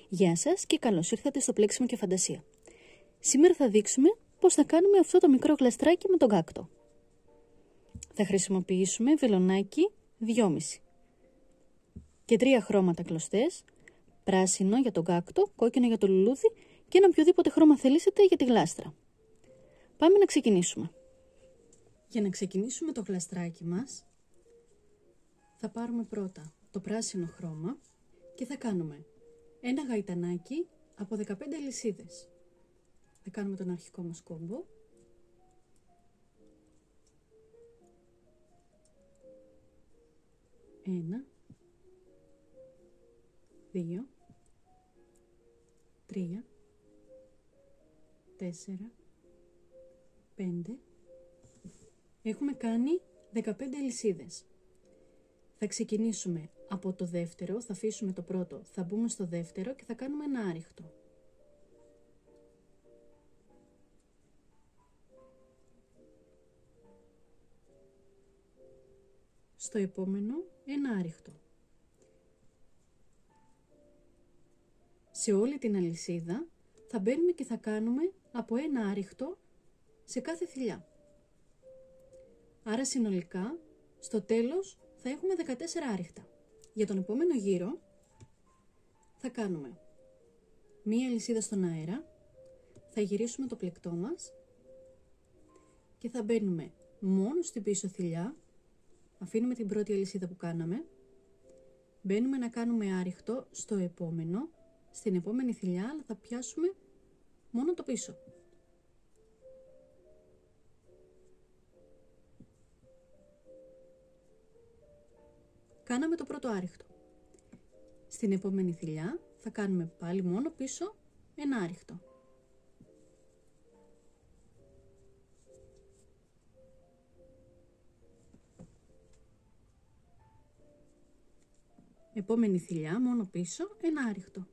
Γεια σας και καλώς ήρθατε στο Πλέξιμο και Φαντασία. Σήμερα θα δείξουμε πώς θα κάνουμε αυτό το μικρό γλαστράκι με τον κάκτο. Θα χρησιμοποιήσουμε βελονάκι 2,5 και 3 χρώματα κλωστές, πράσινο για τον κάκτο, κόκκινο για το λουλούδι και ένα οποιοδήποτε χρώμα θελήσετε για τη γλάστρα. Πάμε να ξεκινήσουμε. Για να ξεκινήσουμε το γλαστράκι μας, θα πάρουμε πρώτα το πράσινο χρώμα και θα κάνουμε ένα γαϊτανάκι από 15 αλυσίδες. Θα κάνουμε τον αρχικό μας κόμπο. Ένα, 2, 3, 4, 5. Έχουμε κάνει 15 αλυσίδες. Θα ξεκινήσουμε από το δεύτερο, θα αφήσουμε το πρώτο, θα μπούμε στο δεύτερο και θα κάνουμε ένα άριχτο. Στο επόμενο ένα άριχτο. Σε όλη την αλυσίδα θα μπαίνουμε και θα κάνουμε από ένα άριχτο σε κάθε θηλιά. Άρα συνολικά στο τέλος θα έχουμε 14 άριχτα. Για τον επόμενο γύρο θα κάνουμε μία αλυσίδα στον αέρα, θα γυρίσουμε το πλεκτό μας και θα μπαίνουμε μόνο στην πίσω θηλιά, αφήνουμε την πρώτη αλυσίδα που κάναμε, μπαίνουμε να κάνουμε άριχτο στο επόμενο, στην επόμενη θηλιά, αλλά θα πιάσουμε μόνο το πίσω. Κάναμε το πρώτο άριχτο. Στην επόμενη θηλιά θα κάνουμε πάλι μόνο πίσω ένα άριχτο. Επόμενη θηλιά μόνο πίσω ένα άριχτο.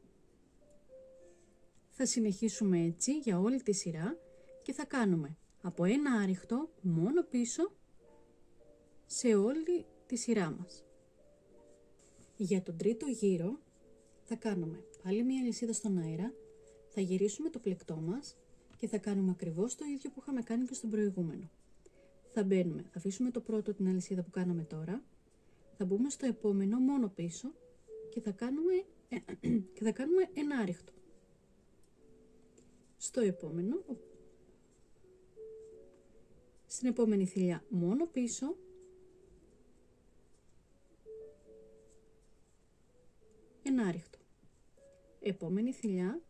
Θα συνεχίσουμε έτσι για όλη τη σειρά και θα κάνουμε από ένα άριχτο μόνο πίσω σε όλη τη σειρά μας. Για τον τρίτο γύρο θα κάνουμε πάλι μία αλυσίδα στον αέρα, θα γυρίσουμε το πλεκτό μας και θα κάνουμε ακριβώς το ίδιο που είχαμε κάνει και στον προηγούμενο. Θα μπαίνουμε, θα αφήσουμε το πρώτο την αλυσίδα που κάναμε τώρα, θα μπούμε στο επόμενο μόνο πίσω και θα κάνουμε ένα άριχτο. Στο επόμενο, στην επόμενη θηλιά μόνο πίσω, ένα άριχτο. Επόμενη θηλιά,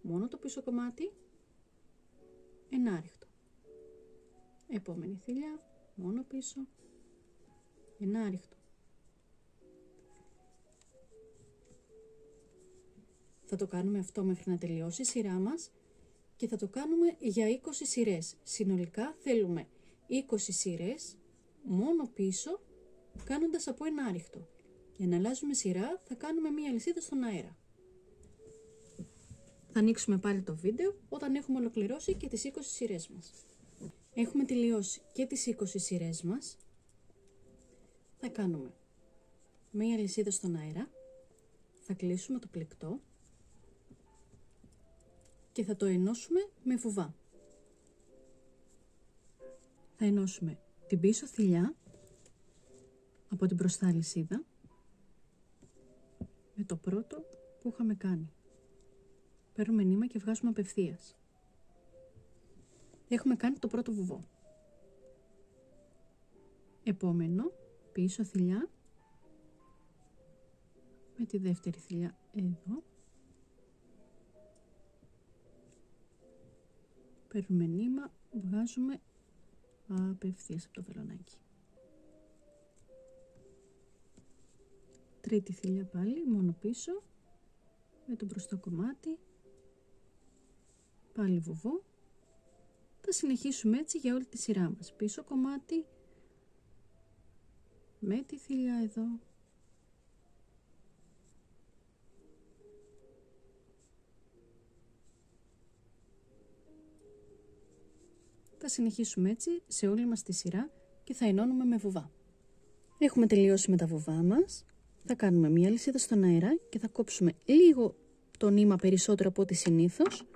μόνο το πίσω κομμάτι, ένα άριχτο. Επόμενη θηλιά, μόνο πίσω, ένα άριχτο. Θα το κάνουμε αυτό μέχρι να τελειώσει η σειρά μας και θα το κάνουμε για 20 σειρές. Συνολικά θέλουμε 20 σειρές μόνο πίσω, κάνοντας από ένα άριχτο. Για να αλλάζουμε σειρά θα κάνουμε μία αλυσίδα στον αέρα. Θα ανοίξουμε πάλι το βίντεο όταν έχουμε ολοκληρώσει και τις 20 σειρές μας. Έχουμε τελειώσει και τις 20 σειρές μας. Θα κάνουμε μία αλυσίδα στον αέρα, θα κλείσουμε το πλεκτό και θα το ενώσουμε με βουβά. Θα ενώσουμε την πίσω θηλιά από την μπροστά αλυσίδα με το πρώτο που είχαμε κάνει. Παίρνουμε νήμα και βγάζουμε απευθείας. Έχουμε κάνει το πρώτο βουβό. Επόμενο, πίσω θηλιά με τη δεύτερη θηλιά εδώ. Παίρνουμε νήμα, βγάζουμε απευθείας από το βελονάκι. Τρίτη θηλιά πάλι, μόνο πίσω, με το μπροστά κομμάτι, πάλι βουβό. Θα συνεχίσουμε έτσι για όλη τη σειρά μας. Πίσω κομμάτι, με τη θηλιά εδώ. Θα συνεχίσουμε έτσι σε όλη μας τη σειρά και θα ενώνουμε με βουβά. Έχουμε τελειώσει με τα βουβά μας. Θα κάνουμε μία αλυσίδα στον αέρα και θα κόψουμε λίγο το νήμα περισσότερο από ό,τι συνήθως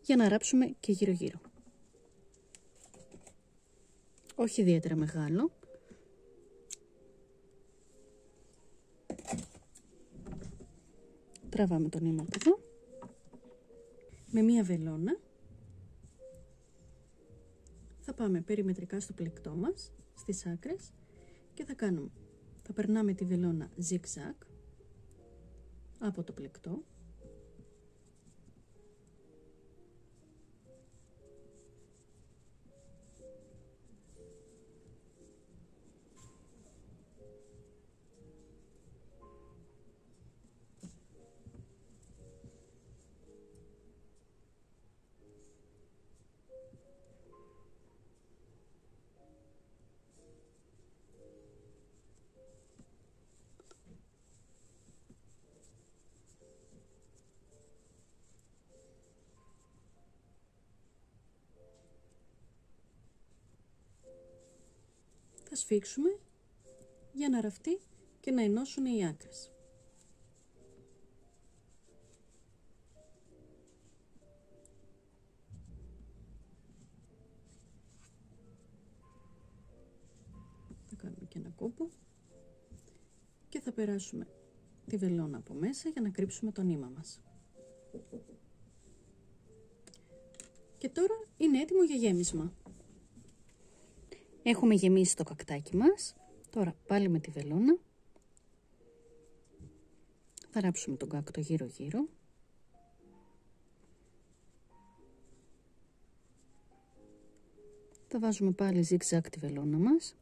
για να ράψουμε και γύρω-γύρω. Όχι ιδιαίτερα μεγάλο. Τραβάμε το νήμα από εδώ. Με μία βελόνα θα πάμε περιμετρικά στο πλεκτό μας, στις άκρες, και θα περνάμε τη βελόνα zigzag από το πλεκτό. Θα σφίξουμε για να ραφτεί και να ενώσουν οι άκρες. Θα κάνουμε και ένα κόπο και θα περάσουμε τη βελόνα από μέσα για να κρύψουμε το νήμα μας. Και τώρα είναι έτοιμο για γέμισμα. Έχουμε γεμίσει το κακτάκι μας. Τώρα πάλι με τη βελόνα θα ράψουμε τον κάκτο γύρω-γύρω. Θα βάζουμε πάλι zigzag τη βελόνα μας.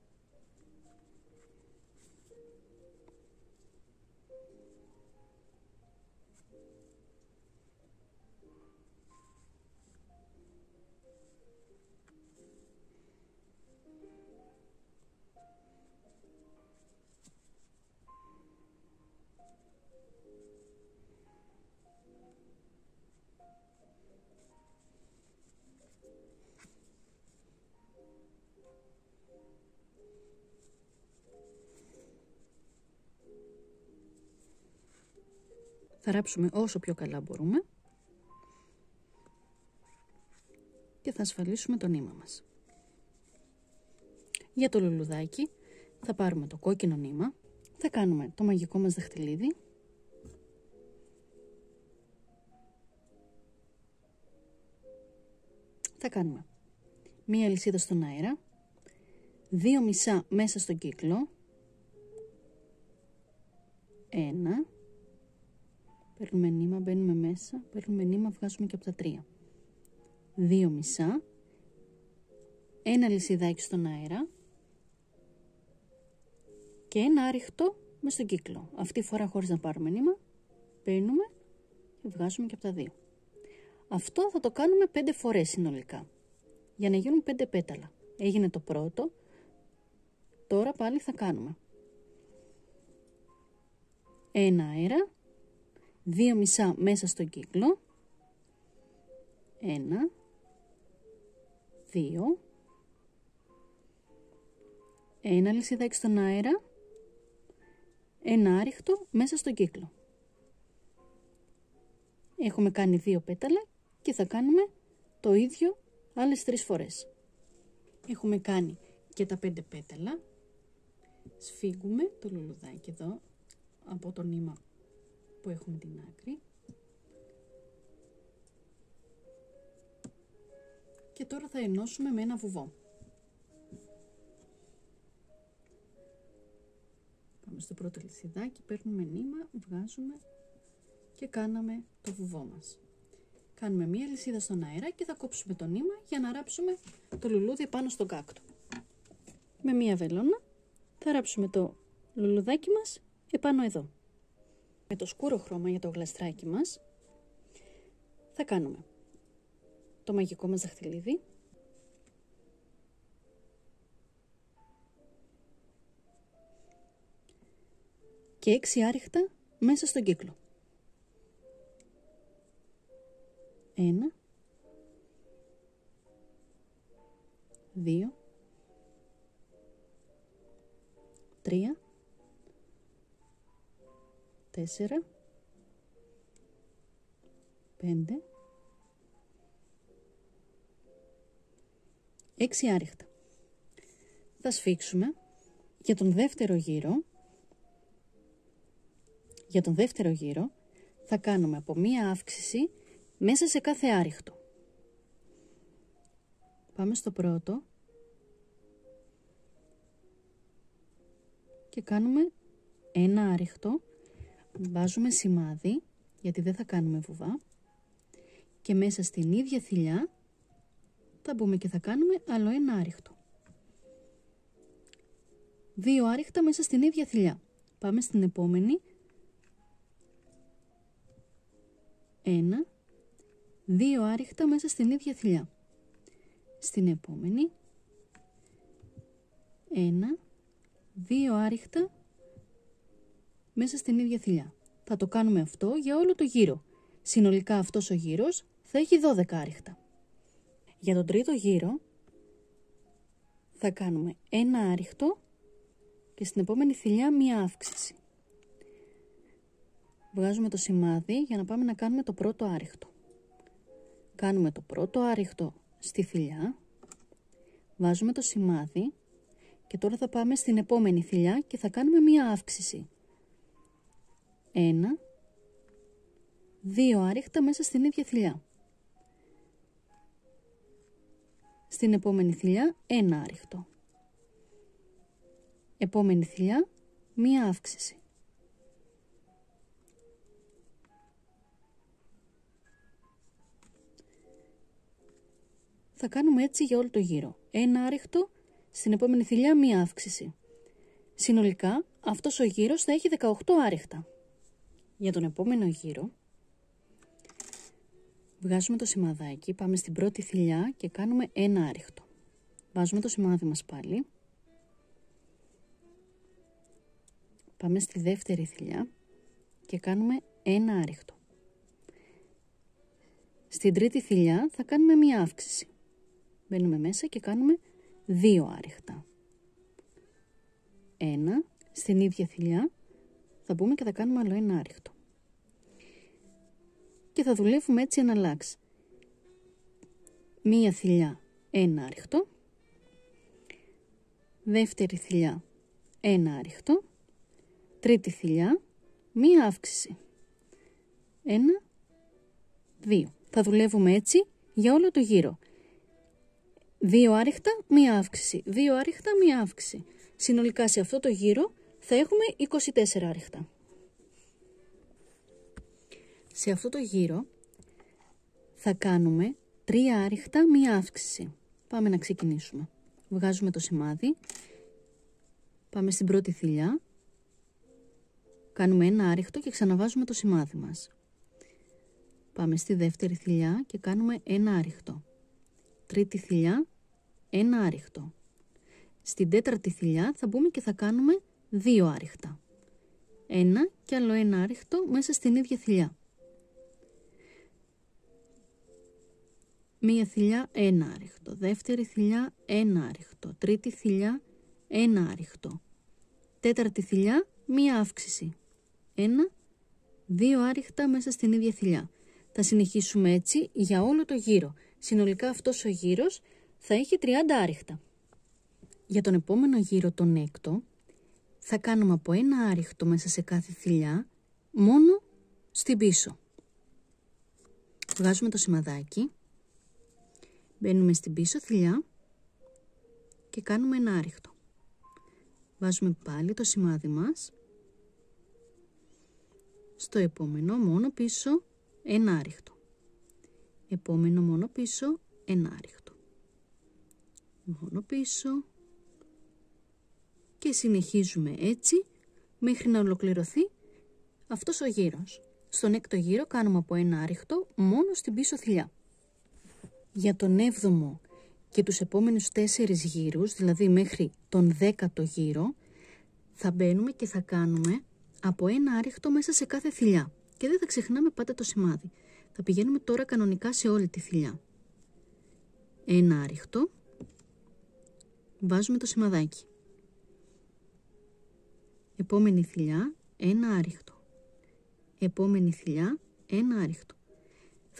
Θα ράψουμε όσο πιο καλά μπορούμε και θα ασφαλίσουμε το νήμα μας. Για το λουλουδάκι θα πάρουμε το κόκκινο νήμα, θα κάνουμε το μαγικό μας δαχτυλίδι, θα κάνουμε μία αλυσίδα στον αέρα, 2 μισά μέσα στον κύκλο, 1, παίρνουμε νήμα, μπαίνουμε μέσα, παίρνουμε νήμα, βγάζουμε και από τα 3. 2 μισά, ένα αλυσιδάκι στον αέρα και ένα άριχτο μες στον κύκλο. Αυτή τη φορά χωρίς να πάρουμε νήμα, παίρνουμε και βγάζουμε και από τα 2. Αυτό θα το κάνουμε 5 φορές συνολικά, για να γίνουν 5 πέταλα. Έγινε το πρώτο, τώρα πάλι θα κάνουμε ένα αέρα, 2 μισά μέσα στον κύκλο, 1, 2, ένα αλυσιδάκι στον αέρα, ένα άριχτο μέσα στον κύκλο. Έχουμε κάνει 2 πέταλα και θα κάνουμε το ίδιο άλλες 3 φορές. Έχουμε κάνει και τα 5 πέταλα. Σφίγγουμε το λουλουδάκι εδώ από το νήμα που έχουμε την άκρη. Και τώρα θα ενώσουμε με ένα βουβό. Πάμε στο πρώτο λυσιδάκι, παίρνουμε νήμα, βγάζουμε και κάναμε το βουβό μας. Κάνουμε μία λυσίδα στον αέρα και θα κόψουμε το νήμα για να ράψουμε το λουλούδι πάνω στον κάκτο. Με μία βελόνα θα ράψουμε το λουλουδάκι μας επάνω εδώ. Με το σκούρο χρώμα για το γλαστράκι μας θα κάνουμε το μαγικό μας δαχτυλίδι, και 6 άριχτα μέσα στον κύκλο. 1, 2, 3, 4, 5, 6 άριχτα. Θα σφίξουμε για τον δεύτερο γύρο. Για τον δεύτερο γύρο θα κάνουμε από μία αύξηση μέσα σε κάθε άριχτο. Πάμε στο πρώτο και κάνουμε ένα άριχτο, βάζουμε σημάδι γιατί δεν θα κάνουμε βουβά και μέσα στην ίδια θηλιά θα μπούμε και θα κάνουμε άλλο ένα άριχτο. 2 άριχτα μέσα στην ίδια θηλιά. Πάμε στην επόμενη. 1, 2 άριχτα μέσα στην ίδια θηλιά. Στην επόμενη 1, 2 άριχτα μέσα στην ίδια θηλιά. Θα το κάνουμε αυτό για όλο το γύρο. Συνολικά αυτός ο γύρος θα έχει 12 άριχτα. Για τον τρίτο γύρο θα κάνουμε ένα άριχτο και στην επόμενη θηλιά μία αύξηση. Βγάζουμε το σημάδι για να πάμε να κάνουμε το πρώτο άριχτο. Κάνουμε το πρώτο άριχτο στη θηλιά, βάζουμε το σημάδι και τώρα θα πάμε στην επόμενη θηλιά και θα κάνουμε μία αύξηση. 1, 2 άριχτα μέσα στην ίδια θηλιά. Στην επόμενη θηλιά ένα άριχτο. Επόμενη θηλιά μία αύξηση. Θα κάνουμε έτσι για όλο το γύρο. Ένα άριχτο, στην επόμενη θηλιά μία αύξηση. Συνολικά αυτός ο γύρος θα έχει 18 άριχτα. Για τον επόμενο γύρο βγάζουμε το σημαδάκι, πάμε στην πρώτη θηλιά και κάνουμε ένα άριχτο. Βάζουμε το σημάδι μας πάλι. Πάμε στη δεύτερη θηλιά και κάνουμε ένα άριχτο. Στην τρίτη θηλιά θα κάνουμε μία αύξηση. Μπαίνουμε μέσα και κάνουμε 2 άριχτα. 1, στην ίδια θηλιά θα μπούμε και θα κάνουμε άλλο ένα άριχτο. Και θα δουλεύουμε έτσι εναλλάξ. Μία θηλιά, ένα άριχτο. Δεύτερη θηλιά, ένα άριχτο. Τρίτη θηλιά, μία αύξηση. 1, 2. Θα δουλεύουμε έτσι για όλο το γύρο. 2 άριχτα, μία αύξηση. 2 άριχτα, μία αύξηση. Συνολικά σε αυτό το γύρο θα έχουμε 24 άριχτα. Σε αυτό το γύρο θα κάνουμε 3 άριχτα, μία αύξηση. Πάμε να ξεκινήσουμε. Βγάζουμε το σημάδι. Πάμε στην πρώτη θηλιά. Κάνουμε ένα άριχτο και ξαναβάζουμε το σημάδι μας. Πάμε στη δεύτερη θηλιά και κάνουμε ένα άριχτο. Τρίτη θηλιά, ένα άριχτο. Στην τέταρτη θηλιά θα μπούμε και θα κάνουμε 2 άριχτα. Ένα και άλλο ένα άριχτο μέσα στην ίδια θηλιά. Μία θηλιά, ένα άριχτο. Δεύτερη θηλιά, ένα άριχτο. Τρίτη θηλιά, ένα άριχτο. Τέταρτη θηλιά, μία αύξηση. 1, 2 άριχτα μέσα στην ίδια θηλιά. Θα συνεχίσουμε έτσι για όλο το γύρο. Συνολικά αυτός ο γύρος θα έχει 30 άριχτα. Για τον επόμενο γύρο, τον έκτο, θα κάνουμε από ένα άριχτο μέσα σε κάθε θηλιά, μόνο στην πίσω. Βγάζουμε το σημαδάκι, μπαίνουμε στην πίσω θηλιά και κάνουμε ένα άριχτο. Βάζουμε πάλι το σημάδι μας. Στο επόμενο μόνο πίσω ένα άριχτο. Επόμενο μόνο πίσω ένα άριχτο. Μόνο πίσω. Και συνεχίζουμε έτσι μέχρι να ολοκληρωθεί αυτός ο γύρος. Στον έκτο γύρο κάνουμε από ένα άριχτο μόνο στην πίσω θηλιά. Για τον 7ο και τους επόμενους 4 γύρους, δηλαδή μέχρι τον 10ο γύρο, θα μπαίνουμε και θα κάνουμε από ένα άριχτο μέσα σε κάθε θηλιά. Και δεν θα ξεχνάμε πάντα το σημάδι. Θα πηγαίνουμε τώρα κανονικά σε όλη τη θηλιά. Ένα άριχτο. Βάζουμε το σημαδάκι. Επόμενη θηλιά, ένα άριχτο. Επόμενη θηλιά, ένα άριχτο.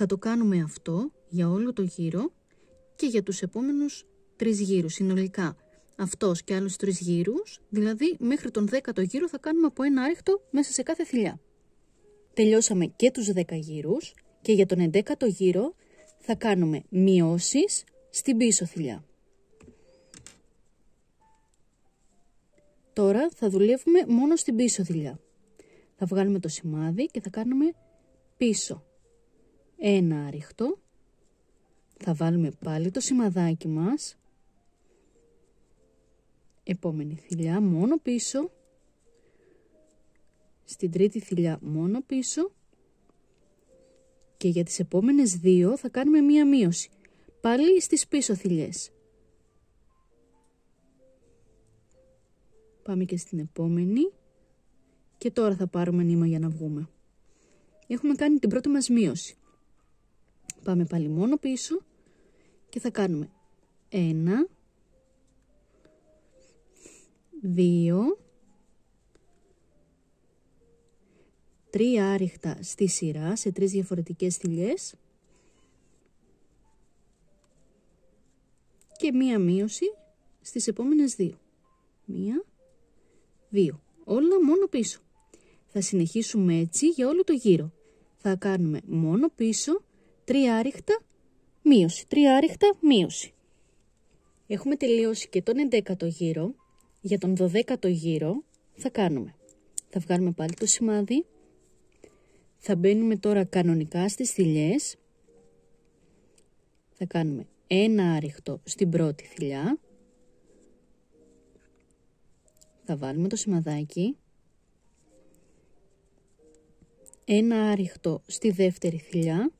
Θα το κάνουμε αυτό για όλο το γύρο και για τους επόμενους 3 γύρους συνολικά. Αυτός και άλλους 3 γύρους, δηλαδή μέχρι τον 10ο γύρο θα κάνουμε από ένα άριχτο μέσα σε κάθε θηλιά. Τελειώσαμε και τους 10 γύρους και για τον 11ο γύρο θα κάνουμε μειώσεις στην πίσω θηλιά. Τώρα θα δουλεύουμε μόνο στην πίσω θηλιά. Θα βγάλουμε το σημάδι και θα κάνουμε πίσω ένα άριχτο. Θα βάλουμε πάλι το σημαδάκι μας. Επόμενη θηλιά μόνο πίσω. Στην τρίτη θηλιά μόνο πίσω. Και για τις επόμενες 2 θα κάνουμε μία μείωση. Πάλι στις πίσω θηλιές. Πάμε και στην επόμενη. Και τώρα θα πάρουμε νήμα για να βγούμε. Έχουμε κάνει την πρώτη μας μείωση. Πάμε πάλι μόνο πίσω. Και θα κάνουμε 1, 2, 3 άριχτα στη σειρά σε 3 διαφορετικές θηλιές και μία μείωση στις επόμενες 2. 1, 2. Όλα μόνο πίσω. Θα συνεχίσουμε έτσι για όλο το γύρο. Θα κάνουμε μόνο πίσω 3 άριχτα μείωση. 3 άριχτα μείωση. Έχουμε τελειώσει και τον 11ο γύρο. Για τον 12ο γύρο θα κάνουμε. Θα βγάλουμε πάλι το σημάδι. Θα μπαίνουμε τώρα κανονικά στις θηλιές. Θα κάνουμε ένα άριχτο στην πρώτη θηλιά. Θα βάλουμε το σημαδάκι. Ένα άριχτο στη δεύτερη θηλιά.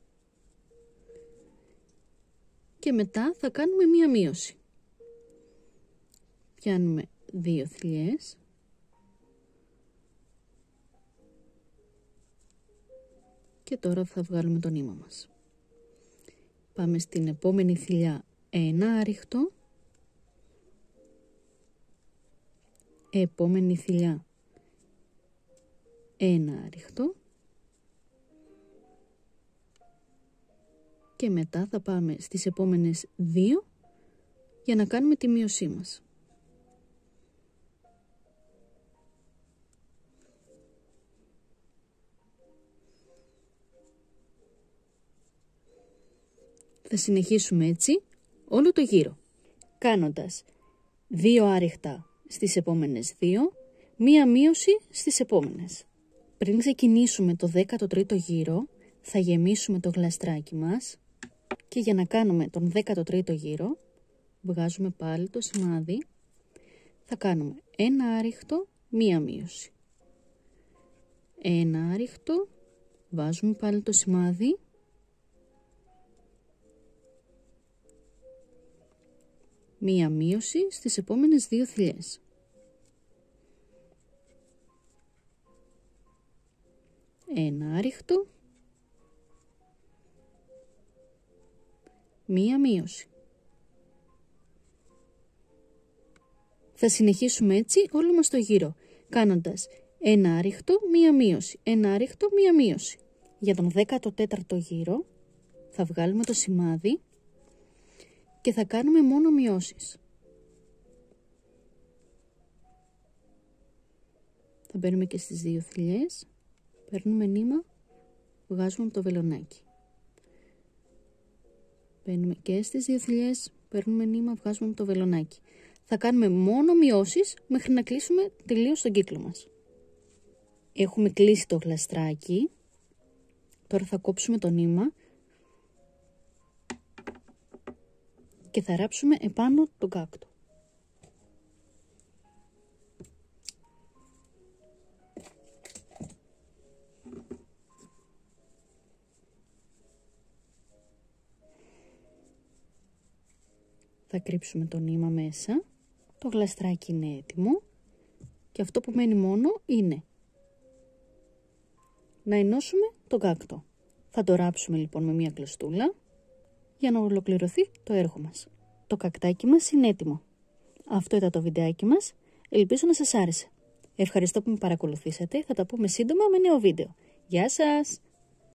Και μετά θα κάνουμε μία μείωση. Πιάνουμε 2 θηλιές. Και τώρα θα βγάλουμε το νήμα μας. Πάμε στην επόμενη θηλιά ένα άριχτο. Επόμενη θηλιά ένα άριχτο. Και μετά θα πάμε στις επόμενες 2 για να κάνουμε τη μείωσή μας. Θα συνεχίσουμε έτσι όλο το γύρο, κάνοντας 2 άριχτα στις επόμενες 2, μία μείωση στις επόμενες. Πριν ξεκινήσουμε το 13ο γύρο, θα γεμίσουμε το γλαστράκι μας και για να κάνουμε τον 13ο γύρο, βγάζουμε πάλι το σημάδι, θα κάνουμε ένα άριχτο, μία μείωση. Ένα άριχτο, βάζουμε πάλι το σημάδι, μία μείωση στις επόμενες 2 θηλιές. Ένα άριχτο, μία μείωση. Θα συνεχίσουμε έτσι όλο μας το γύρο, κάνοντας ένα άριχτο, μία μείωση, ένα άριχτο, μία μείωση. Για τον 14ο γύρο θα βγάλουμε το σημάδι και θα κάνουμε μόνο μειώσεις. Θα μπαίνουμε και στις 2 θηλιές, παίρνουμε νήμα, βγάζουμε από το βελονάκι. Μπαίνουμε και στις 2 θηλιές, παίρνουμε νήμα, βγάζουμε από το βελονάκι. Θα κάνουμε μόνο μειώσεις μέχρι να κλείσουμε τελείως τον κύκλο μας. Έχουμε κλείσει το γλαστράκι. Τώρα θα κόψουμε το νήμα και θα ράψουμε επάνω τον κάκτο. Θα κρύψουμε το νήμα μέσα, το γλαστράκι είναι έτοιμο και αυτό που μένει μόνο είναι να ενώσουμε τον κάκτο. Θα το ράψουμε λοιπόν με μια κλωστούλα για να ολοκληρωθεί το έργο μας. Το κακτάκι μας είναι έτοιμο. Αυτό ήταν το βιντεάκι μας, ελπίζω να σας άρεσε. Ευχαριστώ που με παρακολουθήσατε, θα τα πούμε σύντομα με νέο βίντεο. Γεια σας!